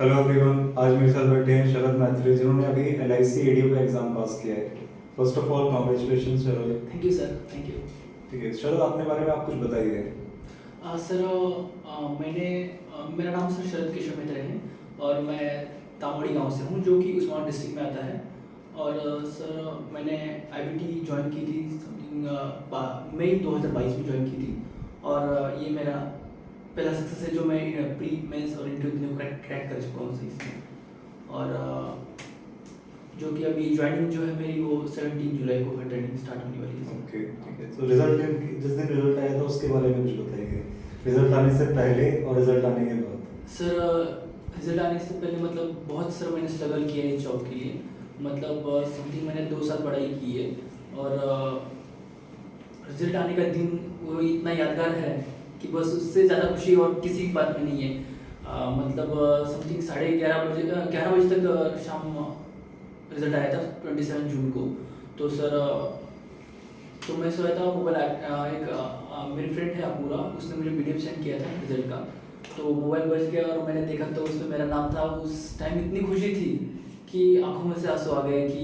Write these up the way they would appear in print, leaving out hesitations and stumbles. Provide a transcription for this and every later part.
Hello everyone, आज मेरे साथ बैठे हैं शरद मैत्री जिन्होंने अभी LIC एडीओ का एग्जाम पास किया है। First of all congratulation Sharad. Thank you sir, thank you. ठीक है शरद, अपने बारे में आप कुछ बताइए। सर, मेरा नाम सर शरद किशोर मित्र है और मैं तामोड़ी गांव से हूँ जो कि उस्मानाबाद डिस्ट्रिक्ट में आता है। और सर, मैंने IBT ज्वाइन की थी समथिंग मई 2022 में ज्वाइन की थी। और ये मेरा पहला सक्सेस है जो मैं प्री मेंस और इंटरव्यू क्रैक कर चुका हूँ इसमें। और जो कि अभी ज्वाइनिंग जो है मेरी वो 17 जुलाई को ट्रेनिंग स्टार्ट होने वाली है। ओके, ठीक है। तो रिजल्ट जिस दिन रिजल्ट आया था उसके बारे में कुछ बताइए, रिजल्ट आने से पहले और रिजल्ट आने के बाद। सर, रिजल्ट आने से पहले मतलब बहुत सर मैंने स्ट्रगल किया है इस जॉब के लिए। मतलब समथिंग मैंने 2 साल पढ़ाई की है। और रिजल्ट आने का दिन वो इतना यादगार है कि बस उससे ज़्यादा खुशी और किसी बात में नहीं है। मतलब समथिंग 11:30 बजे तक शाम रिजल्ट आया था 27 जून को। तो सर, तो मैं सोया था मोबाइल मेरी फ्रेंड है अपूरा, उसने मुझे PDF सेंड किया था रिजल्ट का। तो मोबाइल बज गया और मैंने देखा तो उसमें मेरा नाम था। उस टाइम इतनी खुशी थी कि आंखों में से आंसू आ गए कि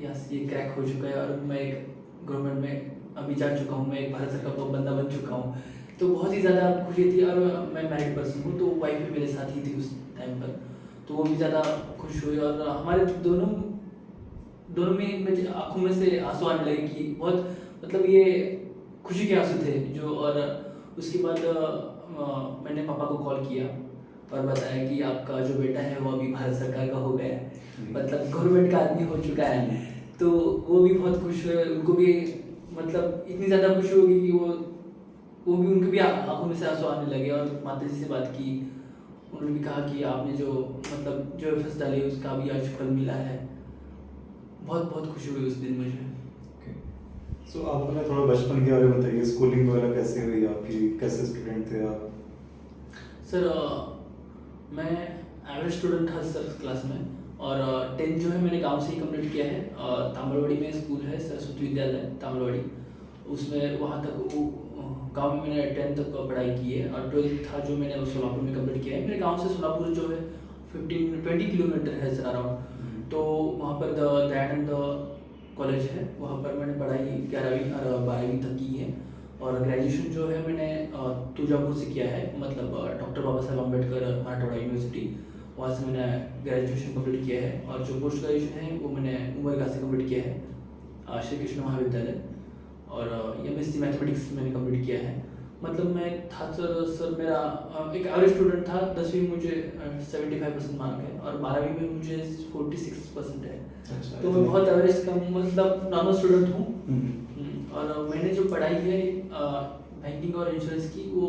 यस, ये क्रैक हो चुका है और मैं एक गवर्नमेंट में अभी जा चुका हूँ, मैं एक भारत सरकार का बंदा बन चुका हूँ। तो बहुत ही ज़्यादा खुशी थी। और मैं मैरिड पर्सन हूँ तो वाइफ भी मेरे साथ ही थी उस टाइम पर, तो वो भी ज़्यादा खुश हुई। और हमारे दोनों में आंखों में से आंसू आने लगे कि बहुत मतलब ये खुशी के आंसू थे जो। और उसके बाद मैंने पापा को कॉल किया और बताया कि आपका जो बेटा है वो अभी भारत सरकार का हो गया है, मतलब गवर्नमेंट का आदमी हो चुका है। तो वो भी बहुत खुश हुए, उनको भी मतलब इतनी ज़्यादा खुशी होगी कि वो भी उनके भी आंखों में से आंसू आने लगे। और माता जी से बात की, उन्होंने भी कहा कि आपने जो मतलब जो एफर्ट्स डाले उसका भी आज फल मिला है। बहुत बहुत खुशी हुई उस दिन मुझे। सो आप हमें थोड़ा बचपन के बारे में बताइए, स्कूलिंग वगैरह कैसे हुई आपकी, कैसे स्टूडेंट थे आप? सर, मैं एवरेज स्टूडेंट था सर क्लास में। और 10th जो है मैंने गांव से ही कंप्लीट किया है। तामलवाड़ी में स्कूल है सरस्वती विद्यालय तामलवाड़ी, उसमें वहाँ तक वो गांव में मैंने 10th तक पढ़ाई की है। और 12th था जो मैंने सोलापुर में कंप्लीट किया है। मेरे गांव से सोलापुर जो है 15-20 किलोमीटर है सर अराउंड। तो वहाँ पर दयानंद कॉलेज है, वहाँ पर मैंने पढ़ाई 11वीं और 12वीं तक की है। और ग्रेजुएशन जो है मैंने तुळजापुर से किया है, मतलब डॉक्टर बाबा साहेब अम्बेडकर मराठवाड़ा यूनिवर्सिटी, वहाँ से मैंने ग्रेजुएशन कंप्लीट किया है। और जो पोस्ट ग्रेजुएशन है वो मैंने उमरगा से कंप्लीट किया है, श्री कृष्ण महाविद्यालय। और MSc मैथमेटिक्स मैंने कंप्लीट किया है। मतलब मैं था सर मेरा एक एवरेज स्टूडेंट था। 10वीं में मुझे 75% मार्क है और 12वीं में मुझे 46% है। अच्छा, तो मैं बहुत एवरेज का मतलब नॉर्मल स्टूडेंट हूँ। और मैंने जो पढ़ाई है बैंकिंग और इंश्योरेंस की, वो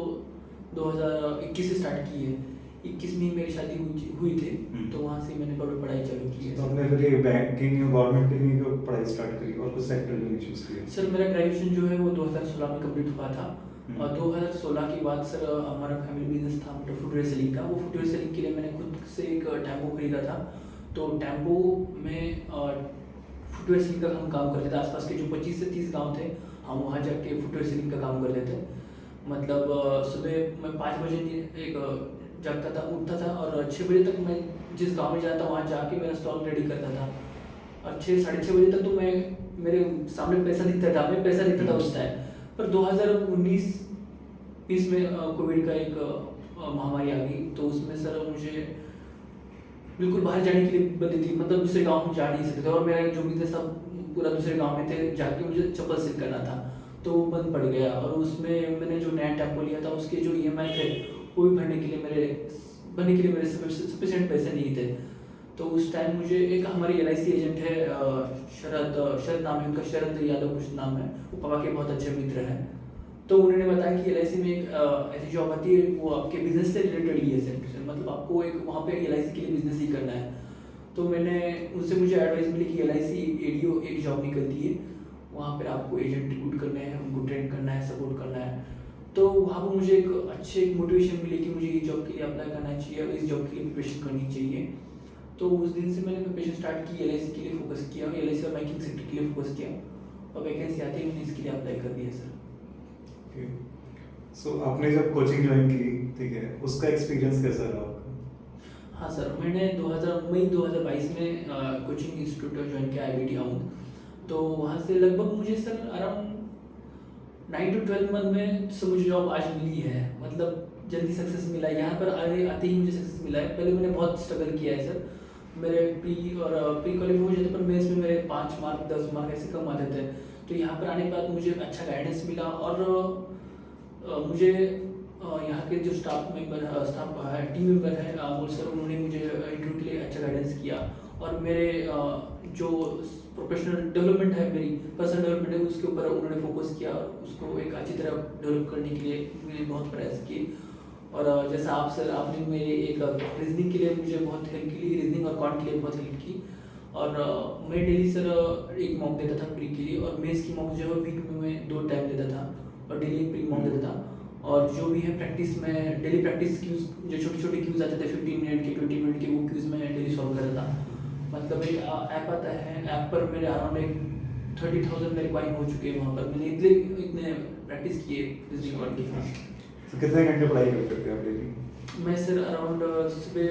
2021 से स्टार्ट की है। 21 में मेरी शादी हुई थी, तो वहाँ से मैंने पढ़ाई चालू की है। तो आपने फिर ये बैंकिंग गवर्नमेंट के लिए क्यों पढ़ाई स्टार्ट करी और कुछ सेक्टर क्यों नहीं चूज किया? सर, मेरा ग्रेजुएशन जो है वो 2016 में कंप्लीट हुआ था। और 2016 के बाद सर हमारा फैमिली बिजनेस था, मतलब फुटवेयर सेलिंग का। वो फुटवेयर सेलिंग के लिए मैंने खुद से एक टेम्पो खरीदा था। तो टेम्पो में फुटवेयर सेलिंग का हम काम करते थे। आसपास के जो 25 से 30 गांव थे, हम वहाँ जाके फुटवेयर सेलिंग का काम करते थे। मतलब सुबह मैं 5 बजे एक जागता था, उठता था और 6 बजे तक मैं जिस गांव में जाता वहाँ जाके मेरा स्टॉल रेडी करता था। और 6-6:30 बजे तक तो मैं मेरे सामने पैसा दिखता था, मैं पैसा दिखता था उस टाइम पर। 2019-20 में कोविड का एक महामारी आ गई, तो उसमें सर मुझे बिल्कुल बाहर जाने के लिए बंदी थी, मतलब दूसरे गांव में जा नहीं सकते थे। और मेरा जो बिजनेस सब पूरा दूसरे गांव में थे, जाके मुझे चप्पल सेल करना था, तो वो बंद पड़ गया। और उसमें मैंने जो नया टेम्पो लिया था उसके जो EMI थे वो भी भरने के लिए मेरे सफिशिएंट पैसे नहीं थे। तो उस टाइम मुझे एक हमारी LIC एजेंट है, शरद नाम है उनका, शरद यादव कुछ नाम है, वो पापा के बहुत अच्छे मित्र हैं। तो उन्होंने बताया कि LIC में एक ऐसी जॉब आती है, वो आपके बिजनेस से रिलेटेड ही है, मतलब आपको एक वहाँ पे LIC के लिए बिजनेस ही करना है। तो मैंने उनसे मुझे एडवाइस मिली कि LIC एडीओ एक जॉब निकलती है, वहाँ पर आपको एजेंट रिक्रूट करने हैं, उनको ट्रेन करना है, सपोर्ट करना है। तो वहाँ पर मुझे एक मोटिवेशन मिली कि मुझे इस जॉब के लिए अप्लाई करना चाहिए और इस जॉब के लिए प्रिपरेशन करनी चाहिए। तो उस दिन से मैंने प्रिपरेशन स्टार्ट की, LIC के लिए फोकस किया, LIC और बैंकिंग सेक्टर के लिए फोकस किया। और वैकेंसी आती है मैंने इसके लिए अप्लाई कर दिया सर। सो आपने जब कोचिंग ज्वाइन की, ठीक है, उसका एक्सपीरियंस कैसा रहा आपका? हाँ सर, मैंने 2000 मई 2022 में कोचिंग इंस्टीट्यूट ज्वाइन किया IBT आउंद। तो वहाँ से लगभग मुझे सर अराउंड 9 to 12 मंथ में से मुझे जॉब आज मिली है। मतलब जल्दी सक्सेस मिला है, यहाँ पर आने आते ही मुझे सक्सेस मिला है। पहले मैंने बहुत स्ट्रगल किया है सर। मेरे प्री क्वालिफाई हो जाते पर मेंस में मेरे 5 मार्क 10 मार्क ऐसे कम आते थे। तो यहाँ पर आने के बाद मुझे अच्छा गाइडेंस मिला और मुझे यहाँ के जो स्टाफ है टीम मेंबर है अमोल सर, उन्होंने मुझे इंटरव्यू के लिए अच्छा गाइडेंस किया। और मेरे जो प्रोफेशनल डेवलपमेंट है, मेरी पर्सनल डेवलपमेंट है, उसके ऊपर उन्होंने फोकस किया। उसको एक अच्छी तरह डेवलप करने के लिए मैंने बहुत प्रयास किए। और जैसा आप सर आपने मेरे एक रीजनिंग के लिए मुझे बहुत हेल्प की, रीजनिंग और कॉन्ट के लिए बहुत हेल्प की। और मैं डेली सर एक मॉक देता था प्री के लिए, और मेंस की मॉक जो है वीक में मैं 2 टाइम देता था और डेली एक प्री मॉक देता था। और जो भी है प्रैक्टिस में डेली प्रैक्टिस क्यूज, जो छोटे छोटे क्यूज आते थे 15 मिनट के 20 मिनट के, वो क्यूज मैं डेली सॉल्व करता था। मतलब एक ऐप आता है, ऐप पर मेरे अराउंड एक 30,000 मेरे कॉइन हो चुके हैं वहाँ पर। मैंने इतने प्रैक्टिस किए रीजनिंग कॉन्ट की। तो कितने घंटे पढ़ाई करते थे आप डेली? मैं सर अराउंड सुबह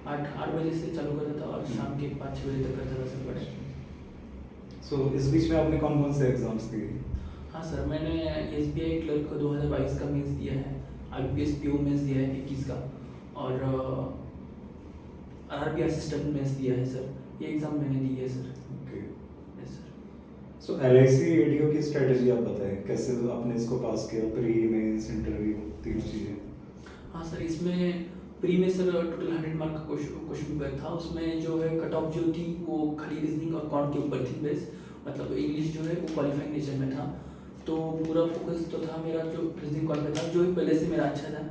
8 बजे से चालू करता था और शाम के 5-6 बजे तक करता था सर पढ़ाई। सो इस बीच में आपने कौन कौन से एग्जाम्स दिए? हाँ सर, मैंने SBI क्लर्क का 2022 का मेंस दिया है, IBPS PO मेंस दिया है 21 का, और RRB असिस्टेंट मेंस दिया है सर। ये एग्ज़ाम मैंने दी है sir. Okay. Yes sir. So LIC ADO की स्ट्रेटजी आप बताएं, कैसे आपने इसको पास किया, प्री मेंस इंटरव्यू तीनों चीज़ें? हाँ सर, इसमें प्री में सर टोटल 100 मार्क का क्वेश्चन पेपर था। उसमें जो है कट ऑफ जो थी वो खाली रीजनिंग और कॉन्ट के ऊपर थी बेस। मतलब इंग्लिश जो है वो क्वालिफाइंग नेचर में था। तो पूरा फोकस तो था मेरा जो रीजनिंग कॉन्ट में था, जो पहले से मेरा अच्छा था।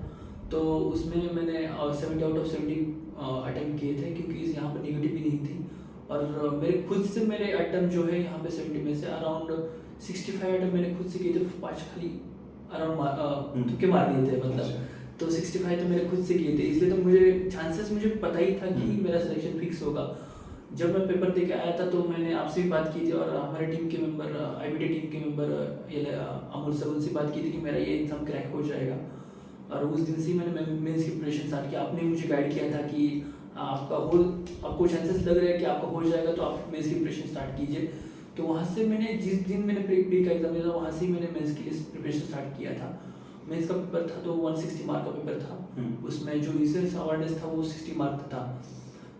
तो उसमें मैंने 70 आउट ऑफ 70 अटैम्प्ट किए थे, क्योंकि यहाँ पर निगेटिव भी नहीं थी। और मेरे खुद से मेरे अटैम्प्ट जो है यहाँ पे 70 में से अराउंड 65 अटैम्प्ट मैंने खुद से किए थे। 5 खाली अराउंड तुक्के मार दिए थे मतलब। तो 65 तो मैंने खुद से किए थे, इसलिए तो मुझे चांसेस मुझे पता ही था कि मेरा सिलेक्शन फिक्स होगा। जब मैं पेपर दे के आया था तो मैंने आपसे भी बात की थी, और हमारे टीम के मेंबर IBT टीम के मेंबर अमोल सर, उनसे बात की थी कि मेरा ये एग्ज़ाम क्रैक हो जाएगा। और उस दिन से ही मैंने मेंस की प्रिपरेशन स्टार्ट किया। आपने मुझे गाइड किया था कि आपको चांसेस लग रहे हैं कि आपका हो जाएगा, तो आप मेंस की प्रिपरेशन स्टार्ट कीजिए। तो वहाँ से मैंने जिस दिन मैंने प्री का एग्ज़ाम दिया था, वहाँ से ही मैंने मेंस के लिए प्रिपरेशन स्टार्ट किया था। मेंस का पेपर था तो 160 मार्क का पेपर था। उसमें जो इंश्योरेंस अवेयरनेस था वो 60 मार्क था।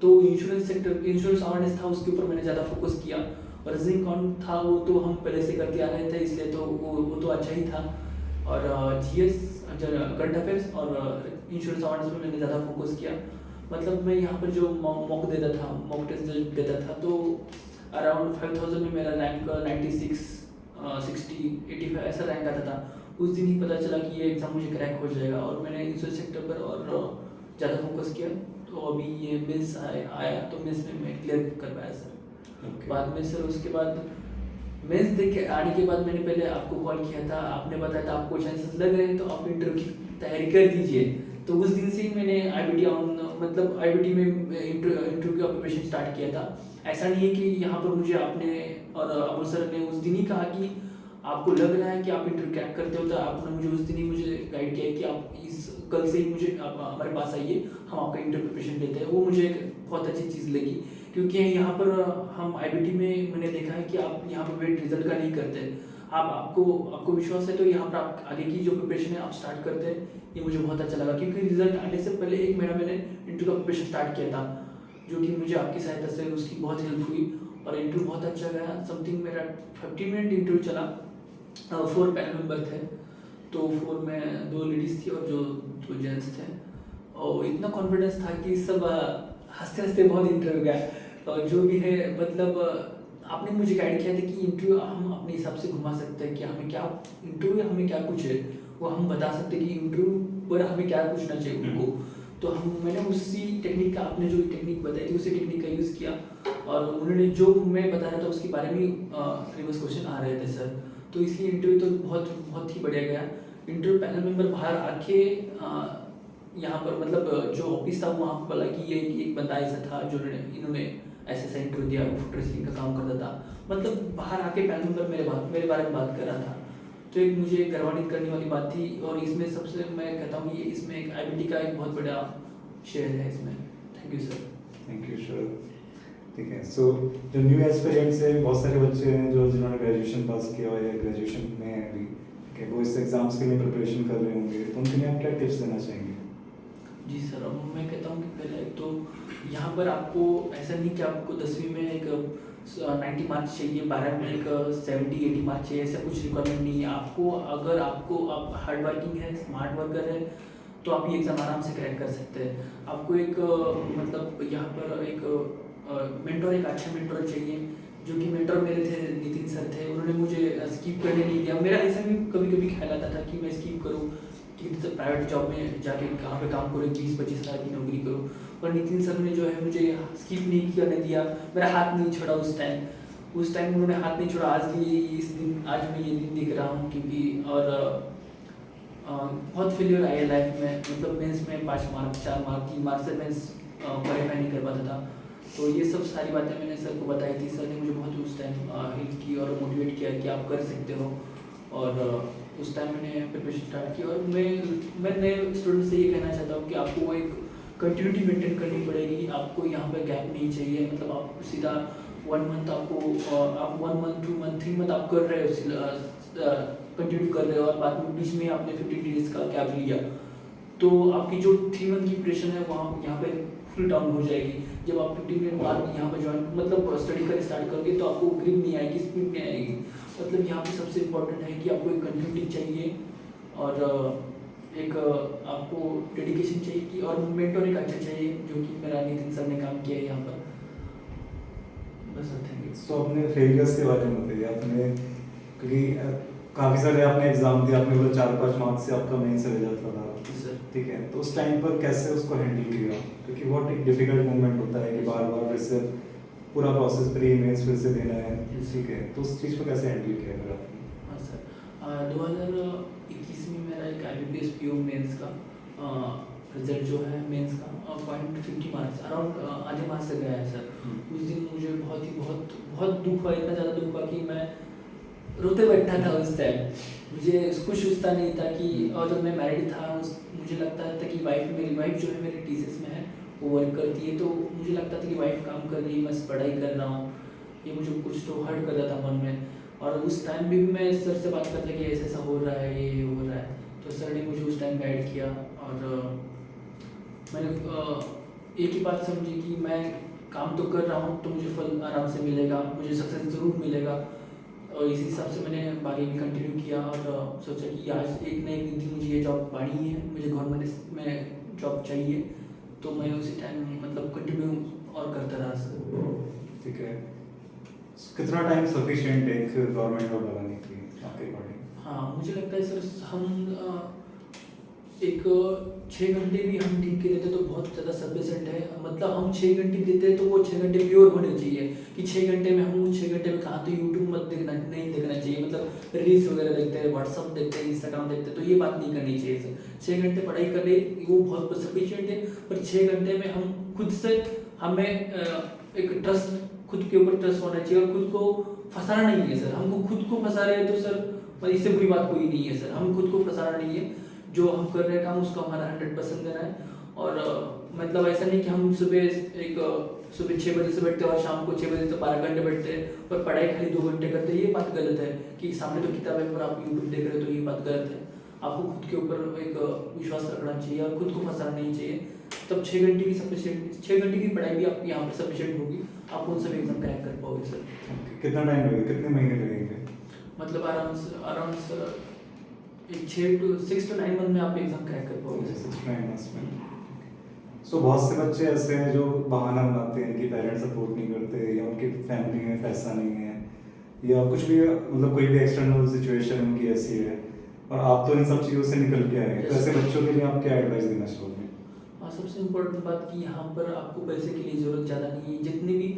तो इंश्योरेंस अवेयरनेस था, उसके ऊपर मैंने ज़्यादा फोकस किया। और रीजनिंग कॉन्ट था वो तो हम पहले से करके आ रहे थे, इसलिए तो वो तो अच्छा ही था। और GS करंट अफेयर्स और इंश्योरेंस अवेयरनेस में मैंने ज़्यादा फोकस किया। मतलब मैं यहाँ पर जो मॉक देता था, मॉक टेस्ट देता था, तो अराउंड 5000 में मेरा रैंक 96, 60, 85 ऐसा रैंक आता था। उस दिन ही पता चला कि ये एग्ज़ाम मुझे क्रैक हो जाएगा, और मैंने इंश्योरेंस सेक्टर पर और ज़्यादा फोकस किया। तो अभी ये मेंस आया तो मेंस में मैं क्लियर कर पाया सर। बाद में सर उसके बाद मेंस देख के आने के बाद मैंने पहले आपको कॉल किया था, आपने बताया था आपको चांसेस लग रहे हैं तो आप इंटरव्यू की तैयारी कर दीजिए। तो उस दिन से ही मैंने IBT में इंटरव्यू का प्रिपरेशन स्टार्ट किया था। ऐसा नहीं है कि यहाँ पर मुझे आपने और अमोल सर ने उस दिन ही कहा कि आपको लग रहा है कि आप इंटरव्यू क्रैक करते हो, तो आपने मुझे उस दिन ही मुझे गाइड किया कि आप कल से ही मुझे आप हमारे पास आइए, हम आपका इंटरव्यू प्रिपरेशन देते हैं। वो मुझे एक बहुत अच्छी चीज़ लगी, क्योंकि यहाँ पर हम IBT में मैंने देखा है कि आप यहाँ पर वेट रिजल्ट का नहीं करते। आपको विश्वास है तो यहाँ पर आप आगे की जो प्रिपरेशन है आप स्टार्ट करते हैं। ये मुझे बहुत अच्छा लगा, क्योंकि रिजल्ट आने से पहले 1 महीना मैंने इंटरव्यू का प्रिपरेशन स्टार्ट किया था, जो कि मुझे आपकी सहायता से उसकी बहुत हेल्प हुई। और इंटरव्यू बहुत अच्छा गया। समथिंग मेरा 50 मिनट इंटरव्यू चला। 4 पैनल मेंबर थे, तो 4 में 2 लेडीज़ थी और जो 2 जेंट्स थे। और इतना कॉन्फिडेंस था कि सब हंसते हंसते बहुत इंटरव्यू गया। और जो भी है मतलब आपने मुझे गाइड किया था कि इंटरव्यू हम अपने हिसाब से घुमा सकते हैं, कि हमें क्या इंटरव्यू हमें क्या कुछ है वो हम बता सकते हैं कि इंटरव्यू पर हमें क्या पूछना चाहिए उनको। तो मैंने उसी टेक्निक का, आपने जो टेक्निक बताई थी उसी टेक्निक का यूज़ किया। और उन्होंने जो मैं बता रहा था उसके बारे में रिवर्स क्वेश्चन आ रहे थे सर। तो इसलिए इंटरव्यू तो बहुत ही बढ़िया गया। इंटरव्यू पैनल मेंबर बाहर आके यहाँ पर मतलब जो ऑफिस था वहाँ पर बोला कि ये एक बंदा ऐसा था जो इन्होंने ऐसे इंटरव्यू दिया, वो फुट रेसलिंग का काम करता था। मतलब बाहर आके पैनल मेंबर मेरे बारे में बात कर रहा था। तो एक मुझे गर्वान्वित करने वाली बात थी। और इसमें सबसे मैं कहता हूँ कि इसमें एक IBT का एक बहुत बड़ा शेयर है इसमें। ठीक है। सो जो न्यू एस्पिरेंट्स है, बहुत सारे बच्चे हैं जो जिन्होंने ग्रेजुएशन पास किया हुआ है या ग्रेजुएशन में है अभी, ठीक है, वो इस एग्जाम्स के लिए प्रिपरेशन कर रहे होंगे, तो उनके लिए आप क्या टिप्स देना चाहेंगे? जी सर, अब मैं कहता हूँ कि पहले तो यहाँ पर आपको ऐसा नहीं कि आपको 10वीं में एक 90 मार्क्स चाहिए, 12वीं में एक 70-80 मार्क्स चाहिए, ऐसा कुछ रिक्वायरमेंट नहीं है आपको। अगर आप हार्ड वर्किंग है, स्मार्ट वर्कर है, तो आप ये एग्ज़ाम आराम से क्रैक कर सकते हैं। आपको एक मतलब यहाँ पर एक मेंटर, एक अच्छा मेंटर चाहिए, जो कि मेंटर मेरे थे, नितिन सर थे। उन्होंने मुझे स्किप करने नहीं दिया। मेरा ऐसा भी कभी कभी ख्याल आता था कि मैं स्किप करूँ, कि प्राइवेट जॉब में जाके कहाँ पे काम करूँ, 20-25 हज़ार की नौकरी करूँ, पर नितिन सर ने जो है मुझे स्किप नहीं करने दिया, मेरा हाथ नहीं छोड़ा उस टाइम उन्होंने हाथ नहीं छोड़ा। आज भी आज मैं ये दिन देख रहा हूँ, क्योंकि और बहुत फेलियर आए लाइफ में। मतलब मेंस में 5 मार्क, 4 मार्क, 3 मार्क से मेंस क्वालिफाई नहीं कर पाता था। तो ये सब सारी बातें मैंने सर को बताई थी। सर ने मुझे बहुत उस टाइम हेल्प की और मोटिवेट किया कि आप कर सकते हो। और उस टाइम मैंने प्रिपरेशन स्टार्ट की। और मैं नए स्टूडेंट से ये कहना चाहता हूँ कि आपको एक कंटिन्यूटी मेंटेन करनी पड़ेगी। आपको यहाँ पर गैप नहीं चाहिए। मतलब आप सीधा 1 मंथ आपको आप 1 मंथ 2 मंथ 3 मंथ आप कर रहे हो, कंटिन्यू कर रहे हो, और बाद में बीच में आपने 15 डेज का गैप लिया, तो आपकी जो 3 मंथ की प्रिपरेशन है वहाँ यहाँ पे फुल डाउन हो जाएगी। जब आप 15 मिनट बाद यहाँ पर ज्वाइन मतलब स्टडी कर स्टार्ट करोगे, तो आपको ग्रिप नहीं आएगी, स्पीड नहीं आएगी। मतलब यहाँ पे सबसे इम्पोर्टेंट है कि आपको एक कंटिन्यूटी चाहिए, और एक आपको डेडिकेशन चाहिए कि, और मेंटर एक अच्छा चाहिए, जो कि मेरा नितिन सर ने काम किया है यहाँ पर। बस थैंक यू। तो आपने फेलियर्स के बारे में बताइए। आपने, क्योंकि काफ़ी सारे आपने एग्जाम दिए, आपने बोला 4-5 मार्क्स से आपका मेन से रिजल्ट था, सर, ठीक है, तो उस टाइम पर कैसे उसको हैंडल किया? क्योंकि बहुत एक डिफिकल्ट मोमेंट होता है कि बार बार फिर से पूरा प्रोसेस प्री मेंस फिर से देना है, ठीक है, तो उस चीज़ को कैसे हैंडल किया अगर आपने? हाँ सर, 2021 में मेरा एक IBPS PO मेंस का रिजल्ट जो है मेंस का 0.50 मार्क्स अराउंड आधे मार्क्स से गया है सर। उस दिन मुझे बहुत दुख हुआ, इतना ज़्यादा दुख हुआ कि मैं रोते बैठा था उस टाइम। मुझे कुछ सोचता नहीं था कि, और जब मैं मैरिड था मुझे लगता था कि मेरी वाइफ जो है मेरी TCS में है, वो वर्क करती है, तो मुझे लगता था कि वाइफ काम कर रही है, मैं पढ़ाई कर रहा हूँ, ये मुझे कुछ तो हर्ट कर रहा था मन में। और उस टाइम भी मैं सर से बात करता कि ऐसा हो रहा है, ये हो रहा है, तो सर ने मुझे उस टाइम गाइड किया। और मैंने एक ही बात समझी कि मैं काम तो कर रहा हूँ, तो मुझे फल आराम से मिलेगा, मुझे सक्सेस ज़रूर मिलेगा। और इसी हिसाब से मैंने आगे भी कंटिन्यू किया, और सोचा कि आज एक न एक दिन मुझे ये जॉब पानी है, मुझे गवर्नमेंट में जॉब चाहिए, तो मैं उसी टाइम मतलब कंटिन्यू और करता रहा सर। ठीक है, कितना टाइम सफिशिएंट है एक गवर्नमेंट जॉब लगाने के लिए आपके अकॉर्डिंग? हाँ, मुझे लगता है सर, हम एक 6 घंटे भी हम दिन के देते तो बहुत ज़्यादा सफिशेंट है। मतलब हम 6 घंटे देते हैं तो वो 6 घंटे प्योर होने चाहिए, कि 6 घंटे में हम 6 घंटे में कहाँ तो यूट्यूब मत देखना, नहीं देखना चाहिए। मतलब रील्स वगैरह देखते हैं, व्हाट्सअप देखते हैं, इंस्टाग्राम देखते हैं, तो ये बात नहीं करनी चाहिए सर। 6 घंटे पढ़ाई कर ले, वो बहुत सफिशिएंट है। पर 6 घंटे में हम खुद से, हमें एक ट्रस्ट, खुद के ऊपर ट्रस्ट होना चाहिए, और खुद को फंसाना नहीं है सर। हमको खुद को फंसा रहे हैं तो सर इससे बुरी बात कोई नहीं है सर। हम खुद को फंसाना नहीं है, जो हम कर रहे हैं काम उसको हमारा 100% देना है। और मतलब ऐसा नहीं कि हम सुबह 6 बजे से बैठते हैं और शाम को 6 बजे तक 12 घंटे बैठते हैं, पर पढ़ाई खाली 2 घंटे करते हैं, ये बात गलत है। कि सामने तो किताब है पर आप यूट्यूब देख रहे हो, तो ये बात गलत है। आपको खुद के ऊपर एक विश्वास रखना चाहिए और खुद को फंसाना नहीं चाहिए। तब 6 घंटे की सफिशिएंट, 6 घंटे की पढ़ाई भी आपकी यहाँ पर सफिशिएंट होगी, आप उन सभी एग्जाम क्रैक कर पाओगे सर। कितना टाइम लगेगा, कितने महीने लगेंगे? मतलब अराउंड सर 6 to 9 मंथ में आप एग्जाम क्रैक कर पाओगे सर। 6 to 9 months में। सो बहुत से बच्चे ऐसे हैं जो बहाना बनाते हैं कि पेरेंट्स सपोर्ट नहीं करते, या उनकी फैमिली में पैसा नहीं है, या कुछ भी, मतलब कोई भी एक्सटर्नल सिचुएशन उनकी ऐसी है, और आप तो इन सब चीज़ों से निकल के आए हैं, तो ऐसे बच्चों के लिए आप क्या एडवाइस देना चाहोगे? हाँ, सबसे इम्पोर्टेंट बात कि यहाँ पर आपको पैसे के लिए ज़रूरत ज़्यादा नहीं है। जितनी भी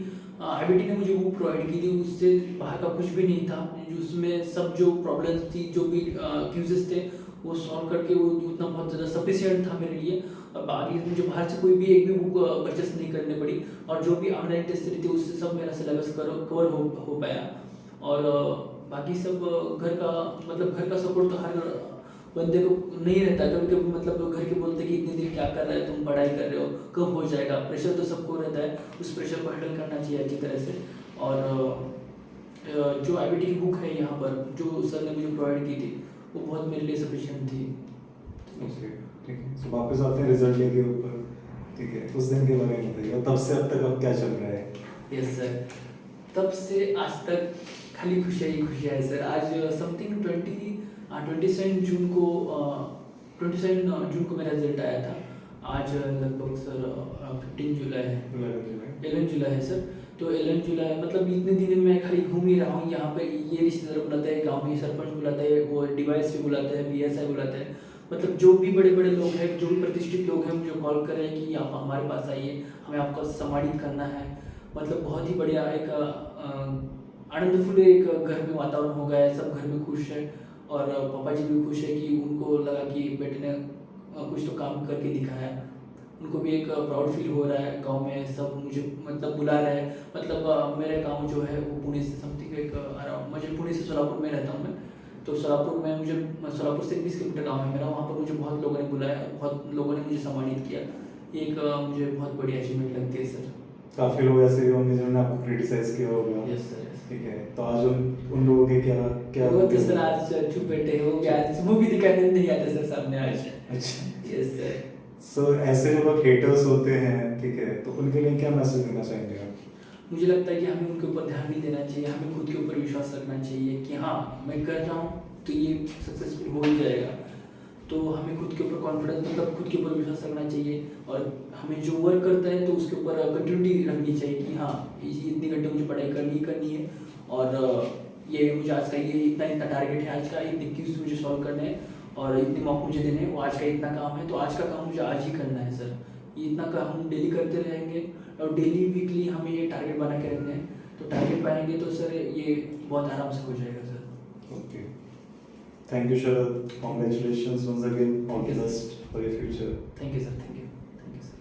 IBT ने मुझे वो प्रोवाइड की थी, उससे बाहर का कुछ भी नहीं था। उसमें सब जो प्रॉब्लम्स थी, जो भी क्यूजेस थे, वो सॉल्व करके वो उतना बहुत ज़्यादा सफिशिएंट था मेरे लिए। अब आगे मुझे बाहर से कोई भी एक भी बुक परचेस नहीं करनी पड़ी, और जो भी ऑनलाइन टेस्ट थी उससे सब मेरा सिलेबस कवर हो पाया। और बाकी सब घर का सपोर्ट तो बंदे को नहीं रहता कभी कभी, मतलब घर के बोलते कि इतने दिन क्या कर रहा है, तुम पढ़ाई कर रहे हो, कब हो जाएगा। प्रेशर तो सबको रहता है, उस प्रेशर को हैंडल करना चाहिए अच्छी तरह से। और जो आईबीटी की बुक है यहाँ पर जो सर ने मुझे प्रोवाइड की थी, वो बहुत मेरे लिए सफिशिएंट थी। ओके, ठीक है। सो वापस आते हैं रिजल्ट डे के ऊपर, ठीक है। उस दिन के बारे में बताइए, और तब से अब तक अब क्या चल रहा है? यस सर, तब से आज तक खाली खुशियाँ ही खुशियाँ है सर। आज समथिंग 27 जून को 27 जून को मेरा रिजल्ट आया था। आज लगभग सर 15 जुलाई है, 11 जुलाई है सर। तो 11 जुलाई मतलब इतने दिन में खाली घूम ही रहा हूँ। यहाँ पे ये रिश्तेदार बुलाते हैं, गांव में सरपंच बुलाते हैं, वो डिवाइस भी बुलाते हैं, बीएसआई बुलाते हैं। मतलब जो भी बड़े बड़े लोग हैं, जो भी प्रतिष्ठित लोग हैं, मुझे कॉल कर रहे हैं कि आप हमारे पास आइए, हमें आपको सम्मानित करना है। मतलब बहुत ही बढ़िया एक आनंदफुल एक घर में वातावरण हो गया है, सब घर में खुश है। और पापा जी भी खुश है कि उनको लगा कि बेटे ने कुछ तो काम करके दिखाया। उनको भी एक प्राउड फील हो रहा है, गांव में सब मुझे मतलब बुला रहे हैं। मतलब मेरा गांव जो है वो पुणे से समथिंग एक मुझे पुणे से सोलापुर में रहता हूँ मैं। तो सोलापुर में मुझे सोलापुर से 20 किलोमीटर गाँव है मेरा, वहाँ पर मुझे बहुत लोगों ने बुलाया, बहुत लोगों ने मुझे सम्मानित किया। एक मुझे बहुत बड़ी अचीवमेंट लगती है सर। काफी लोग ऐसे भी होंगे जिन्होंने आपको क्रिटिसाइज किया होगा। Yes sir, yes. ठीक है, तो आज उन लोगों के क्या क्या वो तो सर आज चुप बैठे हैं, वो भी आज मूवी दिखाने नहीं आते सर सामने आज। अच्छा। Yes sir. सो ऐसे जो लोग हेटर्स होते हैं, ठीक है, तो उनके लिए क्या मैसेज देना चाहेंगे आप? मुझे लगता है कि हमें उनके ऊपर ध्यान नहीं देना चाहिए, हमें खुद के ऊपर विश्वास रखना चाहिए कि हाँ मैं कर रहा हूँ तो ये सक्सेसफुल हो ही जाएगा। तो हमें खुद के ऊपर कॉन्फिडेंस मतलब खुद के ऊपर विश्वास रखना चाहिए। और हमें जो वर्क करता है तो उसके ऊपर कंटिन्यूटी रखनी चाहिए कि हाँ ये इतने घंटे मुझे पढ़ाई करनी है। और ये मुझे आज का ये इतना टारगेट है, आज का इतने क्यूज मुझे सॉल्व करने हैं और इतने मॉक मुझे देने हैं, वो आज का इतना काम है, तो आज का काम मुझे आज ही करना है सर। ये इतना काम हम डेली करते रहेंगे और डेली वीकली हमें ये टारगेट बना के रखने हैं। तो टारगेट पाएंगे तो सर ये बहुत आराम से हो जाएगा sir. Okay, thank you Sharad, congratulations once again, all the best for your future. Thank you sir, thank you sir.